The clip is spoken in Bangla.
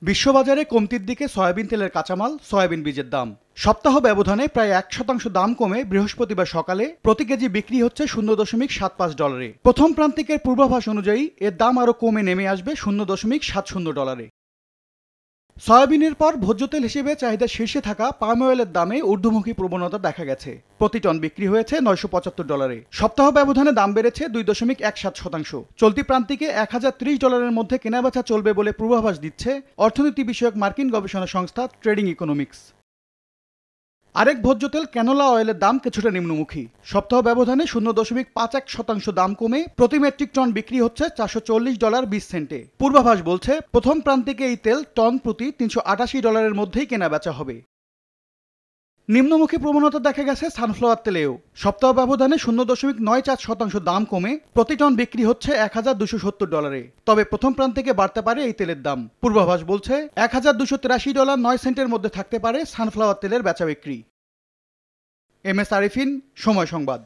বিশ্ববাজারে কমতির দিকে সয়াবিন তেলের কাঁচামাল সয়াবিন বীজের দাম সপ্তাহ ব্যবধানে প্রায় 1% দাম কমে বৃহস্পতিবার সকালে প্রতি কেজি বিক্রি হচ্ছে $0.75 প্রথম প্রান্তিকের পূর্বাভাস অনুযায়ী এর দাম আরও কমে নেমে আসবে $0.70 সয়াবিনের পর ভোজ্য তেল হিসেবে চাহিদা শীর্ষে থাকা পাম অয়েলের দামে ঊর্ধ্বমুখী প্রবণতা দেখা গেছে। প্রতি টন বিক্রি হয়েছে $975। সপ্তাহ ব্যবধানে দাম বেড়েছে 2.17%। চলতি প্রান্তিকে $1030 মধ্যে কেনাবেচা চলবে বলে পূর্বাভাস দিচ্ছে অর্থনীতি বিষয়ক মার্কিন গবেষণা সংস্থা ট্রেডিং ইকোনমিক্স। আরেক ভোজ্য তেল ক্যানোলা অয়েলের দাম কিছুটা নিম্নমুখী। সপ্তাহ ব্যবধানে 0.51% দাম কমে প্রতি মেট্রিক টন বিক্রি হচ্ছে $440.20। পূর্বাভাস বলছে প্রথম প্রান্তিকে এই তেল টন প্রতি $388 মধ্যেই কেনা বেচা হবে। নিম্নমুখী প্রবণতা দেখা গেছে সানফ্লাওয়ার তেলেও। সপ্তাহ ব্যবধানে 0.94% দাম কমে প্রতি টন বিক্রি হচ্ছে $1270। তবে প্রথম প্রান্তিকে বাড়তে পারে এই তেলের দাম। পূর্বাভাস বলছে $1283.09 মধ্যে থাকতে পারে সানফ্লাওয়ার তেলের বেচা বিক্রি। এম এস আরিফিন, সময় সংবাদ।